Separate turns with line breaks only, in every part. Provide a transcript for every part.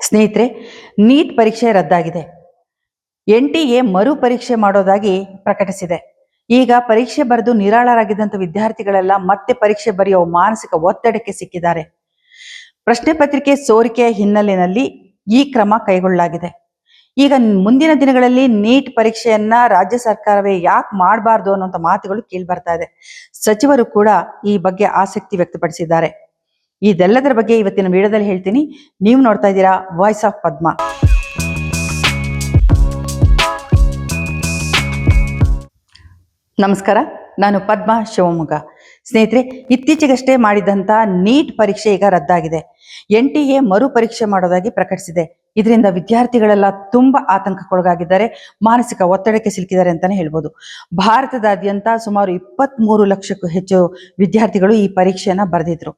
ಸ್ನೇಹಿತರೆ, ನೀಟ್ ಪರೀಕ್ಷೆ ರದ್ದಾಗಿದೆ. NTA ಮರು ಪರೀಕ್ಷೆ ಮಾಡೋದಾಗಿ ಪ್ರಕಟಿಸಿದೆ. ಈಗ ಪರೀಕ್ಷೆ ಬರೆದು ನಿರಾಳರಾಗಿದ್ದಂಥ ವಿದ್ಯಾರ್ಥಿಗಳೆಲ್ಲ ಮತ್ತೆ ಪರೀಕ್ಷೆ ಬರೆಯೋ ಮಾನಸಿಕ ಒತ್ತಡಕ್ಕೆ ಸಿಕ್ಕಿದ್ದಾರೆ. ಪ್ರಶ್ನೆ ಪತ್ರಿಕೆ ಸೋರಿಕೆಯ ಹಿನ್ನೆಲೆಯಲ್ಲಿ ಈ ಕ್ರಮ ಕೈಗೊಳ್ಳಲಾಗಿದೆ. ಈಗ ಮುಂದಿನ ದಿನಗಳಲ್ಲಿ ನೀಟ್ ಪರೀಕ್ಷೆಯನ್ನ ರಾಜ್ಯ ಸರ್ಕಾರವೇ ಯಾಕೆ ಮಾಡಬಾರ್ದು ಅನ್ನೋಂಥ ಮಾತುಗಳು ಕೇಳಿ ಬರ್ತಾ ಇದೆ. ಸಚಿವರು ಕೂಡ ಈ ಬಗ್ಗೆ ಆಸಕ್ತಿ ವ್ಯಕ್ತಪಡಿಸಿದ್ದಾರೆ. ಇದೆಲ್ಲದರ ಬಗ್ಗೆ ಇವತ್ತಿನ ವಿಡಿಯೋದಲ್ಲಿ ಹೇಳ್ತೀನಿ. ನೀವು ನೋಡ್ತಾ ಇದ್ದೀರಾ ವಾಯ್ಸ್ ಆಫ್ ಪದ್ಮ. ನಮಸ್ಕಾರ, ನಾನು ಪದ್ಮ ಶಿವಮೊಗ್ಗ. ಸ್ನೇಹಿತರೆ, ಇತ್ತೀಚೆಗಷ್ಟೇ ಮಾಡಿದಂಥ ನೀಟ್ ಪರೀಕ್ಷೆ ಈಗ ರದ್ದಾಗಿದೆ. NTA ಮರು ಪರೀಕ್ಷೆ ಮಾಡೋದಾಗಿ ಪ್ರಕಟಿಸಿದೆ. ಇದರಿಂದ ವಿದ್ಯಾರ್ಥಿಗಳೆಲ್ಲ ತುಂಬಾ ಆತಂಕಕ್ಕೊಳಗಾಗಿದ್ದಾರೆ, ಮಾನಸಿಕ ಒತ್ತಡಕ್ಕೆ ಸಿಲುಕಿದ್ದಾರೆ ಅಂತಾನೆ ಹೇಳ್ಬೋದು. ಭಾರತದಾದ್ಯಂತ ಸುಮಾರು 23 ಲಕ್ಷಕ್ಕೂ ಹೆಚ್ಚು ವಿದ್ಯಾರ್ಥಿಗಳು ಈ ಪರೀಕ್ಷೆಯನ್ನ ಬರೆದಿದ್ರು.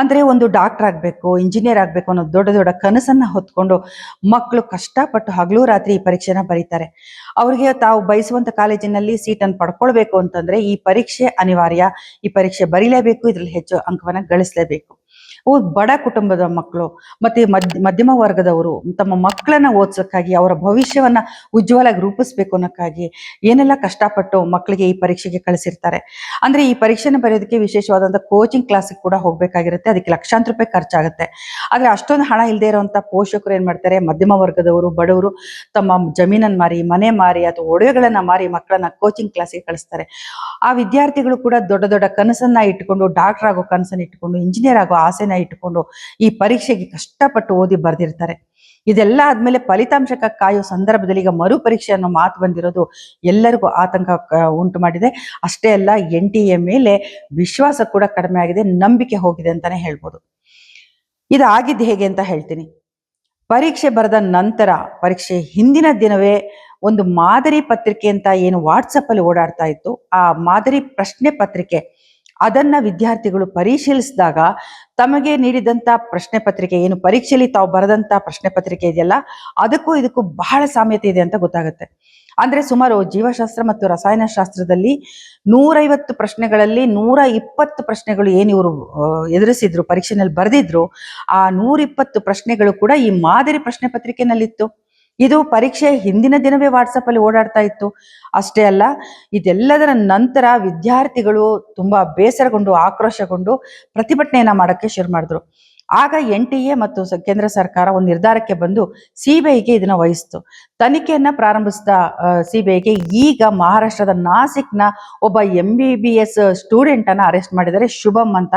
ಅಂದ್ರೆ ಒಂದು ಡಾಕ್ಟರ್ ಆಗ್ಬೇಕು, ಇಂಜಿನಿಯರ್ ಆಗ್ಬೇಕು ಅನ್ನೋ ದೊಡ್ಡ ದೊಡ್ಡ ಕನಸನ್ನ ಹೊತ್ಕೊಂಡು ಮಕ್ಕಳು ಕಷ್ಟಪಟ್ಟು ಹಗಲು ರಾತ್ರಿ ಈ ಪರೀಕ್ಷೆನ ಬರೀತಾರೆ. ಅವ್ರಿಗೆ ತಾವು ಬಯಸುವಂತ ಕಾಲೇಜಿನಲ್ಲಿ ಸೀಟನ್ನು ಪಡ್ಕೊಳ್ಬೇಕು ಅಂತಂದ್ರೆ ಈ ಪರೀಕ್ಷೆ ಅನಿವಾರ್ಯ. ಈ ಪರೀಕ್ಷೆ ಬರೀಲೇಬೇಕು, ಇದ್ರಲ್ಲಿ ಹೆಚ್ಚು ಅಂಕವನ್ನ ಗಳಿಸಲೇಬೇಕು. ಬಡ ಕುಟುಂಬದ ಮಕ್ಕಳು ಮತ್ತೆ ಮಧ್ಯಮ ವರ್ಗದವರು ತಮ್ಮ ಮಕ್ಕಳನ್ನ ಓದಿಸೋಕ್ಕಾಗಿ, ಅವರ ಭವಿಷ್ಯವನ್ನ ಉಜ್ವಲಾಗಿ ರೂಪಿಸ್ಬೇಕು ಅನ್ನೋಕ್ಕಾಗಿ ಏನೆಲ್ಲ ಕಷ್ಟಪಟ್ಟು ಮಕ್ಕಳಿಗೆ ಈ ಪರೀಕ್ಷೆಗೆ ಕಳಿಸಿರ್ತಾರೆ. ಅಂದ್ರೆ ಈ ಪರೀಕ್ಷೆನ ಬರೆಯೋದಕ್ಕೆ ವಿಶೇಷವಾದಂಥ ಕೋಚಿಂಗ್ ಕ್ಲಾಸಿಗೆ ಕೂಡ ಹೋಗ್ಬೇಕಾಗಿರುತ್ತೆ. ಅದಕ್ಕೆ ಲಕ್ಷಾಂತರ ರೂಪಾಯಿ ಖರ್ಚಾಗುತ್ತೆ. ಆದ್ರೆ ಅಷ್ಟೊಂದು ಹಣ ಇಲ್ಲದೆ ಇರುವಂತ ಪೋಷಕರು ಏನ್ ಮಾಡ್ತಾರೆ, ಮಧ್ಯಮ ವರ್ಗದವರು, ಬಡವರು ತಮ್ಮ ಜಮೀನನ್ನು ಮಾರಿ, ಮನೆ ಮಾರಿ ಅಥವಾ ಒಡವೆಗಳನ್ನ ಮಾರಿ ಮಕ್ಕಳನ್ನ ಕೋಚಿಂಗ್ ಕ್ಲಾಸಿಗೆ ಕಳಿಸ್ತಾರೆ. ಆ ವಿದ್ಯಾರ್ಥಿಗಳು ಕೂಡ ದೊಡ್ಡ ದೊಡ್ಡ ಕನಸನ್ನ ಇಟ್ಟುಕೊಂಡು, ಡಾಕ್ಟರ್ ಆಗೋ ಕನಸನ್ನ ಇಟ್ಟುಕೊಂಡು, ಇಂಜಿನಿಯರ್ ಆಗೋ ಆಸೆನ ಇಟ್ಟುಕೊಂಡು ಈ ಪರೀಕ್ಷೆಗೆ ಕಷ್ಟಪಟ್ಟು ಓದಿ ಬರ್ದಿರ್ತಾರೆ. ಇದೆಲ್ಲ ಆದ್ಮೇಲೆ ಫಲಿತಾಂಶಕ್ಕೆ ಕಾಯೋ ಸಂದರ್ಭದಲ್ಲಿ ಈಗ ಮರು ಪರೀಕ್ಷೆ ಅನ್ನೋ ಮಾತು ಬಂದಿರೋದು ಎಲ್ಲರಿಗೂ ಆತಂಕ ಉಂಟು ಮಾಡಿದೆ. ಅಷ್ಟೇ ಅಲ್ಲ, NTA ಮೇಲೆ ವಿಶ್ವಾಸ ಕೂಡ ಕಡಿಮೆ ಆಗಿದೆ, ನಂಬಿಕೆ ಹೋಗಿದೆ ಅಂತಾನೆ ಹೇಳ್ಬೋದು. ಇದು ಆಗಿದ್ದು ಹೇಗೆ ಅಂತ ಹೇಳ್ತೀನಿ. ಪರೀಕ್ಷೆ ಬರೆದ ನಂತರ, ಪರೀಕ್ಷೆ ಹಿಂದಿನ ದಿನವೇ ಒಂದು ಮಾದರಿ ಪತ್ರಿಕೆ ಅಂತ ಏನು ವಾಟ್ಸಪ್ ಅಲ್ಲಿ ಓಡಾಡ್ತಾ ಇತ್ತು, ಆ ಮಾದರಿ ಪ್ರಶ್ನೆ ಪತ್ರಿಕೆ ಅದನ್ನ ವಿದ್ಯಾರ್ಥಿಗಳು ಪರಿಶೀಲಿಸಿದಾಗ ತಮಗೆ ನೀಡಿದಂತ ಪ್ರಶ್ನೆ ಪತ್ರಿಕೆ, ಏನು ಪರೀಕ್ಷೆಯಲ್ಲಿ ತಾವು ಬರೆದಂತ ಪ್ರಶ್ನೆ ಪತ್ರಿಕೆ ಇದೆಯಲ್ಲ, ಅದಕ್ಕೂ ಇದಕ್ಕೂ ಬಹಳ ಸಾಮ್ಯತೆ ಇದೆ ಅಂತ ಗೊತ್ತಾಗುತ್ತೆ. ಅಂದ್ರೆ ಸುಮಾರು ಜೀವಶಾಸ್ತ್ರ ಮತ್ತು ರಸಾಯನಶಾಸ್ತ್ರದಲ್ಲಿ 150 ಪ್ರಶ್ನೆಗಳಲ್ಲಿ 120 ಪ್ರಶ್ನೆಗಳು ಏನು ಇವರು ಎದುರಿಸಿದ್ರು, ಪರೀಕ್ಷೆನಲ್ಲಿ ಬರೆದಿದ್ರು, ಆ 120 ಪ್ರಶ್ನೆಗಳು ಕೂಡ ಈ ಮಾದರಿ ಪ್ರಶ್ನೆ ಪತ್ರಿಕೆನಲ್ಲಿತ್ತು. ಇದು ಪರೀಕ್ಷೆ ಹಿಂದಿನ ದಿನವೇ ವಾಟ್ಸಪ್ ಅಲ್ಲಿ ಓಡಾಡ್ತಾ ಇತ್ತು. ಅಷ್ಟೇ ಅಲ್ಲ, ಇದೆಲ್ಲದರ ನಂತರ ವಿದ್ಯಾರ್ಥಿಗಳು ತುಂಬಾ ಬೇಸರಗೊಂಡು, ಆಕ್ರೋಶಗೊಂಡು ಪ್ರತಿಭಟನೆಯನ್ನ ಮಾಡಕ್ಕೆ ಶುರು ಮಾಡಿದ್ರು. ಆಗ NTA ಮತ್ತು ಕೇಂದ್ರ ಸರ್ಕಾರ ಒಂದು ನಿರ್ಧಾರಕ್ಕೆ ಬಂದು CBIಗೆ ಇದನ್ನ ವಹಿಸ್ತು. ತನಿಖೆಯನ್ನ ಪ್ರಾರಂಭಿಸಿದ CBIಗೆ ಈಗ ಮಹಾರಾಷ್ಟ್ರದ ನಾಸಿಕ್ನ ಒಬ್ಬ MBBS ಸ್ಟೂಡೆಂಟ್ ಅನ್ನ ಅರೆಸ್ಟ್ ಮಾಡಿದ್ದಾರೆ, ಶುಭಂ ಅಂತ.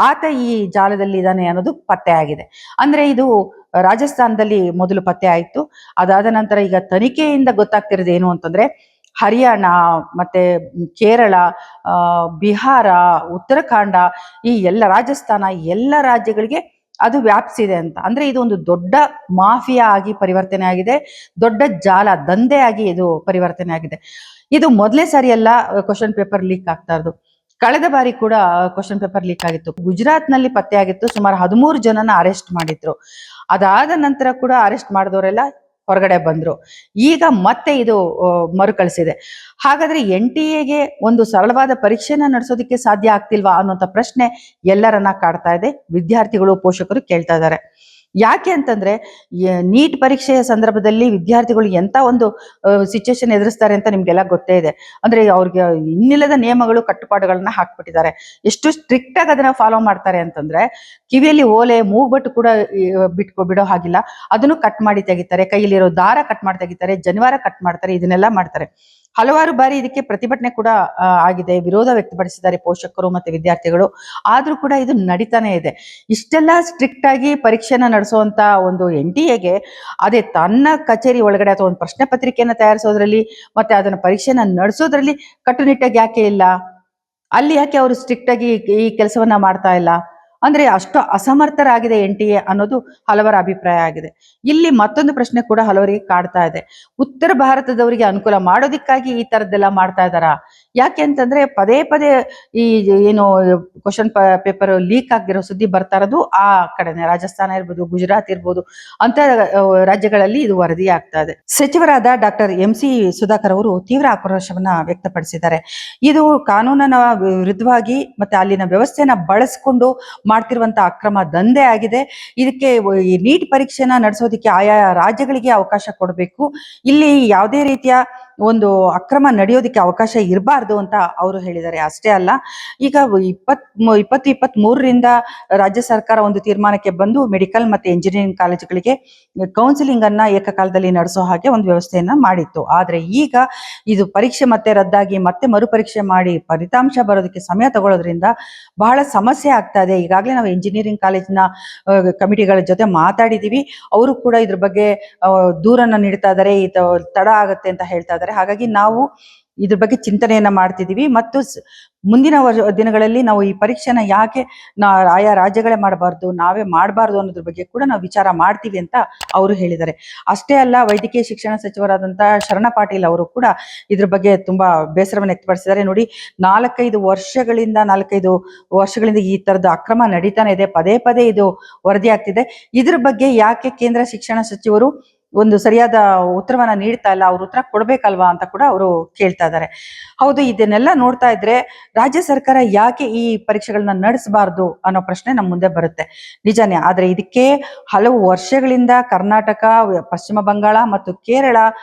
ಆತ ಈ ಜಾಲದಲ್ಲಿ ಇದ್ದಾನೆ ಅನ್ನೋದು ಪತ್ತೆ ಆಗಿದೆ. ಅಂದ್ರೆ ಇದು ರಾಜಸ್ಥಾನದಲ್ಲಿ ಮೊದಲು ಪತ್ತೆ ಆಯಿತು. ಅದಾದ ನಂತರ ಈಗ ತನಿಖೆಯಿಂದ ಗೊತ್ತಾಗ್ತಿರೋದು ಏನು ಅಂತಂದ್ರೆ, ಹರಿಯಾಣ ಮತ್ತೆ ಕೇರಳ, ಬಿಹಾರ, ಉತ್ತರಾಖಂಡ, ಈ ಎಲ್ಲ ರಾಜಸ್ಥಾನ, ಎಲ್ಲ ರಾಜ್ಯಗಳಿಗೆ ಅದು ವ್ಯಾಪಿಸಿದೆ ಅಂತ. ಅಂದ್ರೆ ಇದು ಒಂದು ದೊಡ್ಡ ಮಾಫಿಯಾ ಆಗಿ ಪರಿವರ್ತನೆ ಆಗಿದೆ, ದೊಡ್ಡ ಜಾಲ ದಂಧೆ ಆಗಿ ಇದು ಪರಿವರ್ತನೆ ಆಗಿದೆ. ಇದು ಮೊದಲೇ ಸಾರಿ ಎಲ್ಲ ಕ್ವಶನ್ ಪೇಪರ್ ಲೀಕ್ ಆಗ್ತಾ ಇರೋದು. ಕಳೆದ ಬಾರಿ ಕೂಡ ಕ್ವಶನ್ ಪೇಪರ್ ಲೀಕ್ ಆಗಿತ್ತು. ಗುಜರಾತ್ ನಲ್ಲಿ ಪತ್ತೆ ಆಗಿತ್ತು. ಸುಮಾರು 13 ಜನನ ಅರೆಸ್ಟ್ ಮಾಡಿದ್ರು. ಅದಾದ ನಂತರ ಕೂಡ ಅರೆಸ್ಟ್ ಮಾಡಿದವರೆಲ್ಲ ಹೊರಗಡೆ ಬಂದ್ರು. ಈಗ ಮತ್ತೆ ಇದು ಮರುಕಳಿಸಿದೆ. ಹಾಗಾದ್ರೆ NTAಗೆ ಒಂದು ಸರಳವಾದ ಪರೀಕ್ಷೆನ ನಡೆಸೋದಕ್ಕೆ ಸಾಧ್ಯ ಆಗ್ತಿಲ್ವಾ ಅನ್ನೋಂಥ ಪ್ರಶ್ನೆ ಎಲ್ಲರನ್ನ ಕಾಡ್ತಾ ಇದೆ. ವಿದ್ಯಾರ್ಥಿಗಳು, ಪೋಷಕರು ಕೇಳ್ತಾ ಇದ್ದಾರೆ. ಯಾಕೆ ಅಂತಂದ್ರೆ, ನೀಟ್ ಪರೀಕ್ಷೆಯ ಸಂದರ್ಭದಲ್ಲಿ ವಿದ್ಯಾರ್ಥಿಗಳು ಎಂತ ಒಂದು ಸಿಚುವೇಶನ್ ಎದುರಿಸ್ತಾರೆ ಅಂತ ನಿಮ್ಗೆಲ್ಲ ಗೊತ್ತೇ ಇದೆ. ಅಂದ್ರೆ ಅವ್ರಿಗೆ ಇನ್ನಿಲ್ಲದ ನಿಯಮಗಳು, ಕಟ್ಟುಪಾಡುಗಳನ್ನ ಹಾಕ್ಬಿಟ್ಟಿದ್ದಾರೆ. ಎಷ್ಟು ಸ್ಟ್ರಿಕ್ಟ್ ಆಗಿ ಅದನ್ನ ಫಾಲೋ ಮಾಡ್ತಾರೆ ಅಂತಂದ್ರೆ, ಕಿವಿಯಲ್ಲಿ ಓಲೆ, ಮೂಗ್ಬಟ್ಟು ಕೂಡ ಬಿಡೋ ಹಾಗಿಲ್ಲ, ಅದನ್ನು ಕಟ್ ಮಾಡಿ ತೆಗಿತಾರೆ, ಕೈಯಲ್ಲಿರೋ ದಾರ ಕಟ್ ಮಾಡಿ ತೆಗಿತಾರೆ, ಜನಿವಾರ ಕಟ್ ಮಾಡ್ತಾರೆ, ಇದನ್ನೆಲ್ಲ ಮಾಡ್ತಾರೆ. ಹಲವಾರು ಬಾರಿ ಇದಕ್ಕೆ ಪ್ರತಿಭಟನೆ ಕೂಡ ಆಗಿದೆ, ವಿರೋಧ ವ್ಯಕ್ತಪಡಿಸಿದ್ದಾರೆ ಪೋಷಕರು ಮತ್ತೆ ವಿದ್ಯಾರ್ಥಿಗಳು. ಆದ್ರೂ ಕೂಡ ಇದು ನಡೀತಾನೆ ಇದೆ. ಇಷ್ಟೆಲ್ಲ ಸ್ಟ್ರಿಕ್ಟ್ ಆಗಿ ಪರೀಕ್ಷೆನ ನಡೆಸುವಂತ ಒಂದು NTAಗೆ ಅದೇ ತನ್ನ ಕಚೇರಿ ಒಳಗಡೆ ಅಥವಾ ಒಂದು ಪ್ರಶ್ನೆ ಪತ್ರಿಕೆಯನ್ನ ತಯಾರಿಸೋದ್ರಲ್ಲಿ ಮತ್ತೆ ಅದನ್ನ ಪರೀಕ್ಷೆನ ನಡೆಸೋದ್ರಲ್ಲಿ ಕಟ್ಟುನಿಟ್ಟಾಗಿ ಯಾಕೆ ಇಲ್ಲ? ಅಲ್ಲಿ ಯಾಕೆ ಅವರು ಸ್ಟ್ರಿಕ್ಟ್ ಆಗಿ ಈ ಕೆಲಸವನ್ನ ಮಾಡ್ತಾ ಇಲ್ಲ? ಅಂದ್ರೆ ಅಷ್ಟು ಅಸಮರ್ಥರಾಗಿದೆ NTA ಅನ್ನೋದು ಹಲವರ ಅಭಿಪ್ರಾಯ ಆಗಿದೆ. ಇಲ್ಲಿ ಮತ್ತೊಂದು ಪ್ರಶ್ನೆ ಕೂಡ ಹಲವರಿಗೆ ಕಾಡ್ತಾ ಇದೆ. ಉತ್ತರ ಭಾರತದವರಿಗೆ ಅನುಕೂಲ ಮಾಡೋದಿಕ್ಕಾಗಿ ಈ ತರದ್ದೆಲ್ಲ ಮಾಡ್ತಾ ಇದ್ದಾರಾ? ಯಾಕೆ ಅಂತಂದ್ರೆ, ಪದೇ ಪದೇ ಈ ಏನು ಕ್ವಶನ್ ಪೇಪರ್ ಲೀಕ್ ಆಗಿರೋ ಸುದ್ದಿ ಬರ್ತಾ ಇರೋದು ಆ ಕಡೆನೆ, ರಾಜಸ್ಥಾನ ಇರ್ಬೋದು, ಗುಜರಾತ್ ಇರ್ಬೋದು ಅಂತ ರಾಜ್ಯಗಳಲ್ಲಿ ಇದು ವರದಿ ಆಗ್ತಾ ಇದೆ. ಸಚಿವರಾದ ಡಾಕ್ಟರ್ MC ಸುಧಾಕರ್ ಅವರು ತೀವ್ರ ಆಕ್ರೋಶವನ್ನ ವ್ಯಕ್ತಪಡಿಸಿದ್ದಾರೆ. ಇದು ಕಾನೂನಿನ ವಿರುದ್ಧವಾಗಿ ಮತ್ತೆ ಅಲ್ಲಿನ ವ್ಯವಸ್ಥೆಯನ್ನ ಬಳಸಿಕೊಂಡು ಮಾಡ್ತಿರುವಂತ ಅಕ್ರಮ ದಂಧೆ ಆಗಿದೆ. ಇದಕ್ಕೆ ಈ ನೀಟ್ ಪರೀಕ್ಷೆನ ನಡೆಸೋದಕ್ಕೆ ಆಯಾ ರಾಜ್ಯಗಳಿಗೆ ಅವಕಾಶ ಕೊಡಬೇಕು. ಇಲ್ಲಿ ಯಾವುದೇ ರೀತಿಯ ಒಂದು ಅಕ್ರಮ ನಡೆಯೋದಕ್ಕೆ ಅವಕಾಶ ಇರಬಾರ್ದು ಅಂತ ಅವರು ಹೇಳಿದ್ದಾರೆ. ಅಷ್ಟೇ ಅಲ್ಲ, ಈಗ 2023ರಿಂದ ರಾಜ್ಯ ಸರ್ಕಾರ ಒಂದು ತೀರ್ಮಾನಕ್ಕೆ ಬಂದು ಮೆಡಿಕಲ್ ಮತ್ತೆ ಇಂಜಿನಿಯರಿಂಗ್ ಕಾಲೇಜುಗಳಿಗೆ ಕೌನ್ಸಿಲಿಂಗ್ ಅನ್ನ ಏಕಕಾಲದಲ್ಲಿ ನಡೆಸೋ ಹಾಗೆ ಒಂದು ವ್ಯವಸ್ಥೆಯನ್ನ ಮಾಡಿತ್ತು. ಆದ್ರೆ ಈಗ ಇದು ಪರೀಕ್ಷೆ ಮತ್ತೆ ರದ್ದಾಗಿ ಮತ್ತೆ ಮರುಪರೀಕ್ಷೆ ಮಾಡಿ ಫಲಿತಾಂಶ ಬರೋದಕ್ಕೆ ಸಮಯ ತಗೊಳ್ಳೋದ್ರಿಂದ ಬಹಳ ಸಮಸ್ಯೆ ಆಗ್ತಾ ಇದೆ. ಈಗಾಗಲೇ ನಾವು ಇಂಜಿನಿಯರಿಂಗ್ ಕಾಲೇಜಿನ ಕಮಿಟಿಗಳ ಜೊತೆ ಮಾತಾಡಿದೀವಿ. ಅವರು ಕೂಡ ಇದ್ರ ಬಗ್ಗೆ ದೂರನ್ನ ನೀಡ್ತಾ ಇದ್ದಾರೆ, ತಡ ಆಗತ್ತೆ ಅಂತ ಹೇಳ್ತಾ ಇದ್ದಾರೆ. ಹಾಗಾಗಿ ನಾವು ಇದ್ರ ಬಗ್ಗೆ ಚಿಂತನೆಯನ್ನ ಮಾಡ್ತಿದೀವಿ ಮತ್ತು ಮುಂದಿನ ದಿನಗಳಲ್ಲಿ ನಾವು ಈ ಪರೀಕ್ಷೆನ ಯಾಕೆ ಆಯಾ ರಾಜ್ಯಗಳೇ ಮಾಡಬಾರ್ದು, ನಾವೇ ಮಾಡಬಾರ್ದು ಅನ್ನೋದ್ರ ಬಗ್ಗೆ ಕೂಡ ನಾವು ವಿಚಾರ ಮಾಡ್ತೀವಿ ಅಂತ ಅವರು ಹೇಳಿದ್ದಾರೆ. ಅಷ್ಟೇ ಅಲ್ಲ, ವೈದ್ಯಕೀಯ ಶಿಕ್ಷಣ ಸಚಿವರಾದಂತಹ ಶರಣ ಪಾಟೀಲ್ ಅವರು ಕೂಡ ಇದ್ರ ಬಗ್ಗೆ ತುಂಬಾ ಬೇಸರವನ್ನು ವ್ಯಕ್ತಪಡಿಸಿದ್ದಾರೆ. ನೋಡಿ, 4-5 ವರ್ಷಗಳಿಂದ ಈ ತರದ ಅಕ್ರಮ ನಡೀತಾನೆ ಇದೆ, ಪದೇ ಪದೇ ಇದು ವರದಿ ಆಗ್ತಿದೆ. ಇದ್ರ ಬಗ್ಗೆ ಯಾಕೆ ಕೇಂದ್ರ ಶಿಕ್ಷಣ ಸಚಿವರು ಒಂದು ಸರಿಯಾದ ಉತ್ತರವನ್ನ ನೀಡ್ತಾ ಇಲ್ಲ, ಅವ್ರ ಉತ್ತರ ಕೊಡ್ಬೇಕಲ್ವಾ ಅಂತ ಕೂಡ ಅವರು ಕೇಳ್ತಾ ಇದ್ದಾರೆ. ಹೌದು, ಇದನ್ನೆಲ್ಲ ನೋಡ್ತಾ ಇದ್ರೆ ರಾಜ್ಯ ಸರ್ಕಾರ ಯಾಕೆ ಈ ಪರೀಕ್ಷೆಗಳನ್ನ ನಡೆಸಬಾರ್ದು ಅನ್ನೋ ಪ್ರಶ್ನೆ ನಮ್ಮ ಮುಂದೆ ಬರುತ್ತೆ. ನಿಜಾನೇ. ಆದ್ರೆ ಇದಕ್ಕೆ ಹಲವು ವರ್ಷಗಳಿಂದ ಕರ್ನಾಟಕ, ಪಶ್ಚಿಮ ಬಂಗಾಳ ಮತ್ತು ಕೇರಳ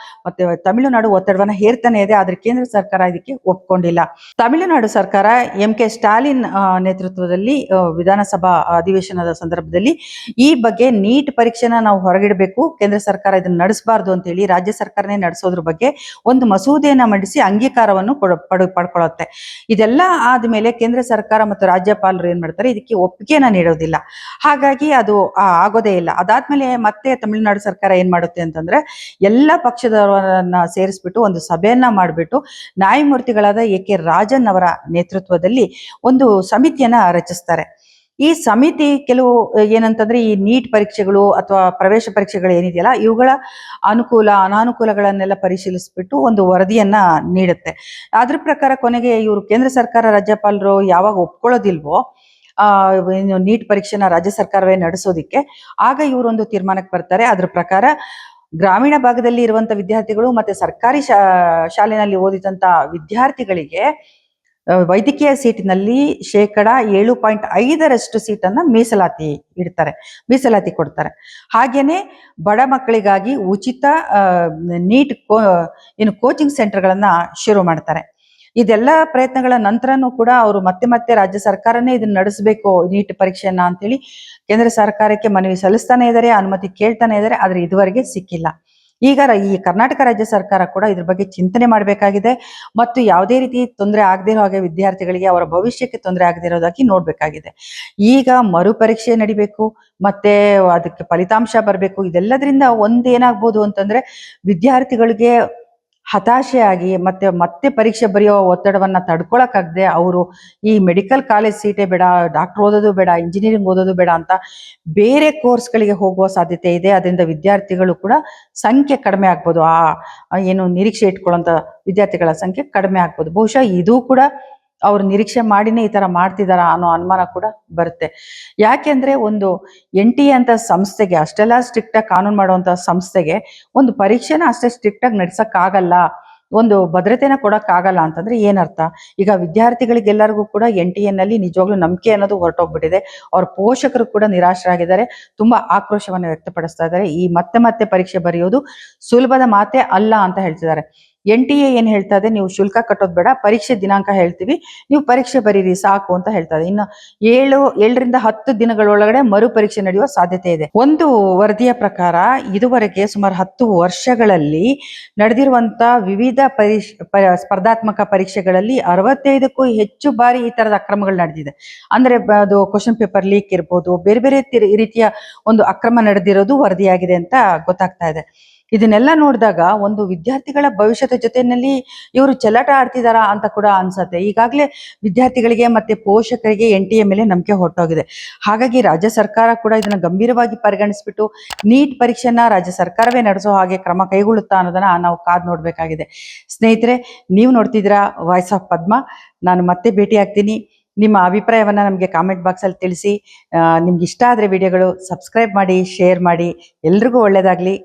ಮತ್ತೆ ತಮಿಳುನಾಡು ಒತ್ತಡವನ್ನ ಹೇರ್ತಾನೆ ಇದೆ. ಆದ್ರೆ ಕೇಂದ್ರ ಸರ್ಕಾರ ಇದಕ್ಕೆ ಒಪ್ಕೊಂಡಿಲ್ಲ. ತಮಿಳುನಾಡು ಸರ್ಕಾರ MK ಸ್ಟಾಲಿನ್ ನೇತೃತ್ವದಲ್ಲಿ ವಿಧಾನಸಭಾ ಅಧಿವೇಶನದ ಸಂದರ್ಭದಲ್ಲಿ ಈ ಬಗ್ಗೆ ನೀಟ್ ಪರೀಕ್ಷೆನ ನಾವು ಹೊರಗಿಡಬೇಕು, ಕೇಂದ್ರ ಸರ್ಕಾರ ಇದನ್ನ ನಡೆಸಬಾರ್ದು ಅಂತ ಹೇಳಿ ರಾಜ್ಯ ಸರ್ಕಾರನೇ ನಡೆಸೋದ್ರ ಬಗ್ಗೆ ಒಂದು ಮಸೂದೆಯನ್ನ ಮಂಡಿಸಿ ಅಂಗೀಕಾರವನ್ನು ಪಡ್ಕೊಳ್ಳುತ್ತೆ. ಇದೆಲ್ಲ ಆದ್ಮೇಲೆ ಕೇಂದ್ರ ಸರ್ಕಾರ ಮತ್ತು ರಾಜ್ಯಪಾಲರು ಏನ್ ಮಾಡ್ತಾರೆ, ಇದಕ್ಕೆ ಒಪ್ಪಿಗೆನ ನೀಡೋದಿಲ್ಲ. ಹಾಗಾಗಿ ಅದು ಆಗೋದೇ ಇಲ್ಲ. ಅದಾದ್ಮೇಲೆ ಮತ್ತೆ ತಮಿಳುನಾಡು ಸರ್ಕಾರ ಏನ್ ಮಾಡುತ್ತೆ ಅಂತಂದ್ರೆ, ಎಲ್ಲ ಪಕ್ಷದವರನ್ನ ಸೇರಿಸ್ಬಿಟ್ಟು ಒಂದು ಸಭೆಯನ್ನ ಮಾಡಿಬಿಟ್ಟು ನ್ಯಾಯಮೂರ್ತಿಗಳಾದ AK ರಾಜನ್ ಅವರ ನೇತೃತ್ವದಲ್ಲಿ ಒಂದು ಸಮಿತಿಯನ್ನ ರಚಿಸ್ತಾರೆ. ಈ ಸಮಿತಿ ಕೆಲವು ಏನಂತಂದ್ರೆ, ಈ ನೀಟ್ ಪರೀಕ್ಷೆಗಳು ಅಥವಾ ಪ್ರವೇಶ ಪರೀಕ್ಷೆಗಳು ಏನಿದೆಯಲ್ಲ, ಇವುಗಳ ಅನುಕೂಲ ಅನಾನುಕೂಲಗಳನ್ನೆಲ್ಲ ಪರಿಶೀಲಿಸ್ಬಿಟ್ಟು ಒಂದು ವರದಿಯನ್ನ ನೀಡುತ್ತೆ. ಅದ್ರ ಪ್ರಕಾರ ಕೊನೆಗೆ ಇವರು ಕೇಂದ್ರ ಸರ್ಕಾರ, ರಾಜ್ಯಪಾಲರು ಯಾವಾಗ ಒಪ್ಕೊಳ್ಳೋದಿಲ್ವೋ ನೀಟ್ ಪರೀಕ್ಷೆನ ರಾಜ್ಯ ಸರ್ಕಾರವೇ ನಡೆಸೋದಿಕ್ಕೆ, ಆಗ ಇವರೊಂದು ತೀರ್ಮಾನಕ್ಕೆ ಬರ್ತಾರೆ. ಅದ್ರ ಪ್ರಕಾರ ಗ್ರಾಮೀಣ ಭಾಗದಲ್ಲಿ ಇರುವಂತ ವಿದ್ಯಾರ್ಥಿಗಳು ಮತ್ತೆ ಸರ್ಕಾರಿ ಶಾಲೆಯಲ್ಲಿ ಓದಿದಂತ ವಿದ್ಯಾರ್ಥಿಗಳಿಗೆ ವೈದ್ಯಕೀಯ ಸೀಟಿನಲ್ಲಿ 7.5% ಸೀಟನ್ನ ಮೀಸಲಾತಿ ಕೊಡ್ತಾರೆ. ಹಾಗೇನೆ ಬಡ ಮಕ್ಕಳಿಗಾಗಿ ಉಚಿತ ನೀಟ್ ಕೋಚಿಂಗ್ ಸೆಂಟರ್ಗಳನ್ನ ಶುರು ಮಾಡ್ತಾರೆ. ಇದೆಲ್ಲ ಪ್ರಯತ್ನಗಳ ನಂತರನೂ ಕೂಡ ಅವರು ಮತ್ತೆ ರಾಜ್ಯ ಸರ್ಕಾರನೇ ಇದನ್ನ ನಡೆಸಬೇಕು ನೀಟ್ ಪರೀಕ್ಷೆಯನ್ನ ಅಂತೇಳಿ ಕೇಂದ್ರ ಸರ್ಕಾರಕ್ಕೆ ಮನವಿ ಸಲ್ಲಿಸ್ತಾನೆ ಇದ್ದಾರೆ, ಅನುಮತಿ ಕೇಳ್ತಾನೆ ಇದ್ದಾರೆ. ಆದ್ರೆ ಇದುವರೆಗೆ ಸಿಕ್ಕಿಲ್ಲ. ಈಗ ಈ ಕರ್ನಾಟಕ ರಾಜ್ಯ ಸರ್ಕಾರ ಕೂಡ ಇದ್ರ ಬಗ್ಗೆ ಚಿಂತನೆ ಮಾಡಬೇಕಾಗಿದೆ ಮತ್ತು ಯಾವುದೇ ರೀತಿ ತೊಂದರೆ ಆಗದೇ ಇರೋ ಹಾಗೆ, ವಿದ್ಯಾರ್ಥಿಗಳಿಗೆ ಅವರ ಭವಿಷ್ಯಕ್ಕೆ ತೊಂದರೆ ಆಗದೇ ಇರೋದಾಗಿ ನೋಡ್ಬೇಕಾಗಿದೆ. ಈಗ ಮರುಪರೀಕ್ಷೆ ನಡಿಬೇಕು, ಮತ್ತೆ ಅದಕ್ಕೆ ಫಲಿತಾಂಶ ಬರಬೇಕು. ಇದೆಲ್ಲದರಿಂದ ಏನಾಗ್ಬೋದು ಅಂತಂದ್ರೆ, ವಿದ್ಯಾರ್ಥಿಗಳಿಗೆ ಹತಾಶೆ ಆಗಿ ಮತ್ತೆ ಪರೀಕ್ಷೆ ಬರೆಯೋ ಒತ್ತಡವನ್ನ ತಡ್ಕೊಳಕ್ಕಾಗದೆ ಅವರು ಈ ಮೆಡಿಕಲ್ ಕಾಲೇಜ್ ಸೀಟೇ ಬೇಡ, ಡಾಕ್ಟರ್ ಓದೋದು ಬೇಡ, ಇಂಜಿನಿಯರಿಂಗ್ ಓದೋದು ಬೇಡ ಅಂತ ಬೇರೆ ಕೋರ್ಸ್ಗಳಿಗೆ ಹೋಗುವ ಸಾಧ್ಯತೆ ಇದೆ. ಅದರಿಂದ ವಿದ್ಯಾರ್ಥಿಗಳು ಕೂಡ ಸಂಖ್ಯೆ ಕಡಿಮೆ ಆಗ್ಬೋದು. ಏನು ನಿರೀಕ್ಷೆ ಇಟ್ಕೊಳ್ಳೋಂಥ ವಿದ್ಯಾರ್ಥಿಗಳ ಸಂಖ್ಯೆ ಕಡಿಮೆ ಆಗ್ಬೋದು. ಬಹುಶಃ ಇದು ಕೂಡ ಅವ್ರು ನಿರೀಕ್ಷೆ ಮಾಡಿನೇ ಈ ತರ ಮಾಡ್ತಿದಾರ ಅನ್ನೋ ಅನುಮಾನ ಕೂಡ ಬರುತ್ತೆ. ಯಾಕೆಂದ್ರೆ ಒಂದು NTA ಅಂತ ಸಂಸ್ಥೆಗೆ, ಅಷ್ಟೆಲ್ಲ ಸ್ಟ್ರಿಕ್ಟ್ ಆಗಿ ಕಾನೂನು ಮಾಡುವಂತ ಸಂಸ್ಥೆಗೆ ಒಂದು ಪರೀಕ್ಷೆನ ಅಷ್ಟೇ ಸ್ಟ್ರಿಕ್ಟ್ ಆಗಿ ನಡ್ಸಕ್ಕಾಗಲ್ಲ, ಒಂದು ಭದ್ರತೆನ ಕೊಡಕ್ಕಾಗಲ್ಲ ಅಂತಂದ್ರೆ ಏನರ್ಥ? ಈಗ ವಿದ್ಯಾರ್ಥಿಗಳಿಗೆಲ್ಲರಿಗೂ ಕೂಡ NTA ನಲ್ಲಿ ನಿಜವಾಗ್ಲೂ ನಂಬಿಕೆ ಅನ್ನೋದು ಹೊರಟೋಗ್ಬಿಟ್ಟಿದೆ. ಅವ್ರ ಪೋಷಕರು ಕೂಡ ನಿರಾಶರಾಗಿದ್ದಾರೆ, ತುಂಬಾ ಆಕ್ರೋಶವನ್ನು ವ್ಯಕ್ತಪಡಿಸ್ತಾ ಇದ್ದಾರೆ. ಈ ಮತ್ತೆ ಪರೀಕ್ಷೆ ಬರೆಯೋದು ಸುಲಭದ ಮಾತೆ ಅಲ್ಲ ಅಂತ ಹೇಳ್ತಿದ್ದಾರೆ. NTA ಏನ್ ಹೇಳ್ತಾ ಇದೆ, ನೀವು ಶುಲ್ಕ ಕಟ್ಟೋದು ಬೇಡ, ಪರೀಕ್ಷೆ ದಿನಾಂಕ ಹೇಳ್ತೀವಿ, ನೀವು ಪರೀಕ್ಷೆ ಬರೀರಿ ಸಾಕು ಅಂತ ಹೇಳ್ತಾ ಇದೆ. ಇನ್ನು 7ರಿಂದ 10 ದಿನಗಳೊಳಗಡೆ ಮರು ಪರೀಕ್ಷೆ ನಡೆಯುವ ಸಾಧ್ಯತೆ ಇದೆ. ಒಂದು ವರದಿಯ ಪ್ರಕಾರ ಇದುವರೆಗೆ ಸುಮಾರು 10 ವರ್ಷಗಳಲ್ಲಿ ನಡೆದಿರುವಂತ ವಿವಿಧ ಸ್ಪರ್ಧಾತ್ಮಕ ಪರೀಕ್ಷೆಗಳಲ್ಲಿ 65ಕ್ಕೂ ಹೆಚ್ಚು ಬಾರಿ ಈ ತರದ ಅಕ್ರಮಗಳು ನಡೆದಿದೆ. ಅಂದ್ರೆ ಅದು ಕ್ವಶನ್ ಪೇಪರ್ ಲೀಕ್ ಇರ್ಬೋದು, ಬೇರೆ ರೀತಿಯ ಒಂದು ಅಕ್ರಮ ನಡೆದಿರೋದು ವರದಿಯಾಗಿದೆ ಅಂತ ಗೊತ್ತಾಗ್ತಾ ಇದೆ. ಇದನ್ನೆಲ್ಲ ನೋಡಿದಾಗ ಒಂದು ವಿದ್ಯಾರ್ಥಿಗಳ ಭವಿಷ್ಯದ ಜೊತೆಯಲ್ಲಿ ಇವರು ಚೆಲ್ಲಾಟ ಆಡ್ತಿದಾರಾ ಅಂತ ಕೂಡ ಅನ್ಸತ್ತೆ. ಈಗಾಗಲೇ ವಿದ್ಯಾರ್ಥಿಗಳಿಗೆ ಮತ್ತೆ ಪೋಷಕರಿಗೆ NTA ಮೇಲೆ ನಂಬಿಕೆ ಹೊರಟೋಗಿದೆ. ಹಾಗಾಗಿ ರಾಜ್ಯ ಸರ್ಕಾರ ಕೂಡ ಇದನ್ನ ಗಂಭೀರವಾಗಿ ಪರಿಗಣಿಸ್ಬಿಟ್ಟು ನೀಟ್ ಪರೀಕ್ಷೆನ ರಾಜ್ಯ ಸರ್ಕಾರವೇ ನಡೆಸೋ ಹಾಗೆ ಕ್ರಮ ಕೈಗೊಳ್ಳುತ್ತಾ ಅನ್ನೋದನ್ನ ನಾವು ಕಾದ್ ನೋಡ್ಬೇಕಾಗಿದೆ. ಸ್ನೇಹಿತರೆ, ನೀವು ನೋಡ್ತಿದ್ದೀರಾ ವಾಯ್ಸ್ ಆಫ್ ಪದ್ಮ. ನಾನು ಮತ್ತೆ ಭೇಟಿ ಆಗ್ತೀನಿ. ನಿಮ್ಮ ಅಭಿಪ್ರಾಯವನ್ನ ನಮಗೆ ಕಾಮೆಂಟ್ ಬಾಕ್ಸಲ್ಲಿ ತಿಳಿಸಿ. ನಿಮ್ಗೆ ಇಷ್ಟ ಆದ್ರೆ ವಿಡಿಯೋಗಳು ಸಬ್ಸ್ಕ್ರೈಬ್ ಮಾಡಿ, ಶೇರ್ ಮಾಡಿ. ಎಲ್ರಿಗೂ ಒಳ್ಳೇದಾಗ್ಲಿ.